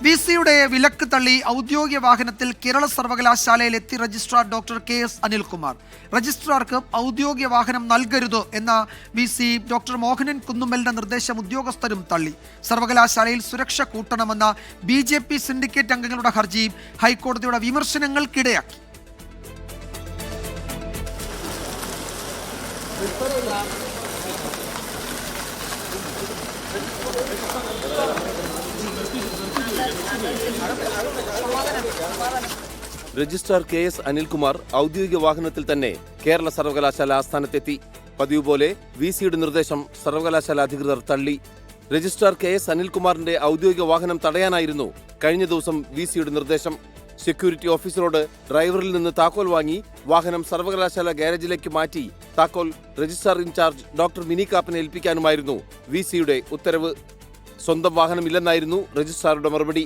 വിസിയുടെ വിലക്ക് തള്ളി ഔദ്യോഗിക വാഹനത്തിൽ കേരള സർവകലാശാലയിൽ എത്തി രജിസ്ട്രാർ ഡോക്ടർ KS അനിൽകുമാർ. രജിസ്ട്രാർക്ക് ഔദ്യോഗിക വാഹനം നൽകരുത് എന്ന വിസി ഡോക്ടർ മോഹനൻ കുന്നുമ്മലിന്റെ നിർദ്ദേശം ഉദ്യോഗസ്ഥരും തള്ളി. സർവകലാശാലയിൽ സുരക്ഷ കൂട്ടണമെന്ന BJP സിൻഡിക്കേറ്റ് അംഗങ്ങളുടെ ഹർജി ഹൈക്കോടതിയുടെ വിമർശനങ്ങൾക്കിടയാക്കി. രജിസ്ട്രാർ KS അനിൽകുമാർ ഔദ്യോഗിക വാഹനത്തിൽ തന്നെ കേരള സർവകലാശാല ആസ്ഥാനത്തെത്തി. പതിവ് പോലെ വിസിയുടെ നിർദ്ദേശം സർവകലാശാല അധികൃതർ തള്ളി. രജിസ്ട്രാർ KS അനിൽകുമാറിന്റെ ഔദ്യോഗിക വാഹനം തടയാനായിരുന്നു കഴിഞ്ഞ ദിവസം വിസിയുടെ നിർദ്ദേശം. സെക്യൂരിറ്റി ഓഫീസറോട് ഡ്രൈവറിൽ നിന്ന് താക്കോൽ വാങ്ങി വാഹനം സർവകലാശാല ഗാരേജിലേക്ക് മാറ്റി താക്കോൽ രജിസ്ട്രാർ ഇൻചാർജ് ഡോക്ടർ മിനി കാപ്പനെ ഏൽപ്പിക്കാനുമായിരുന്നു വിസിയുടെ ഉത്തരവ്. സ്വന്തം വാഹനമില്ലെന്നായിരുന്നു രജിസ്ട്രാറുടെ മറുപടി.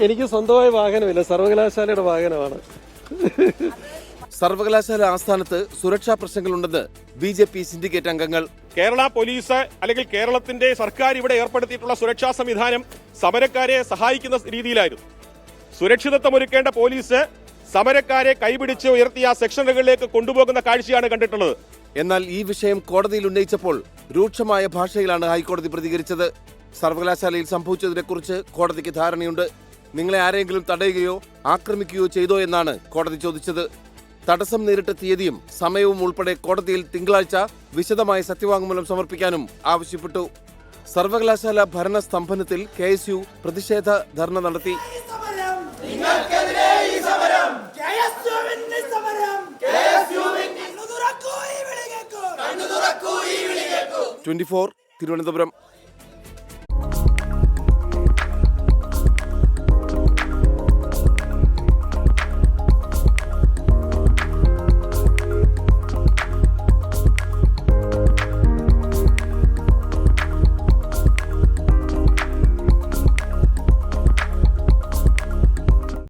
എനിക്ക് സ്വന്തമായ വാഹനമില്ല, സർവകലാശാലയുടെ വാഹനമാണ്. സർവകലാശാല ആസ്ഥാനത്ത് സുരക്ഷാ പ്രശ്നങ്ങളുണ്ടെന്ന് BJP സിൻഡിക്കേറ്റ് അംഗങ്ങൾ. കേരള പോലീസ് അല്ലെങ്കിൽ കേരളത്തിന്റെ സർക്കാർ ഇവിടെ ഏർപ്പെടുത്തിയിട്ടുള്ള സുരക്ഷാ സംവിധാനം സമരക്കാരെ സഹായിക്കുന്ന രീതിയിലായിരുന്നു. സുരക്ഷിതത്വം ഒരുക്കേണ്ട പോലീസ് സമരക്കാരെ കൈപിടിച്ച് ഉയർത്തിയ സെക്ഷനുകളിലേക്ക് കൊണ്ടുപോകുന്ന കാഴ്ചയാണ് കണ്ടിട്ടുള്ളത്. എന്നാൽ ഈ വിഷയം കോടതിയിൽ ഉന്നയിച്ചപ്പോൾ രൂക്ഷമായ ഭാഷയിലാണ് ഹൈക്കോടതി പ്രതികരിച്ചത്. സർവകലാശാലയിൽ സംഭവിച്ചതിനെക്കുറിച്ച് കോടതിക്ക് ധാരണയുണ്ട്. നിങ്ങളെ ആരെങ്കിലും തടയുകയോ ആക്രമിക്കുകയോ ചെയ്തോ എന്നാണ് കോടതി ചോദിച്ചത്. തടസ്സം നേരിട്ട തീയതിയും സമയവും ഉൾപ്പെടെ കോടതിയിൽ തിങ്കളാഴ്ച വിശദമായ സത്യവാങ്മൂലം സമർപ്പിക്കാനും ആവശ്യപ്പെട്ടു. സർവകലാശാല ഭരണ സ്തംഭനത്തിൽ KSU പ്രതിഷേധ ധർണ നടത്തി. 24 തിരുവനന്തപുരം.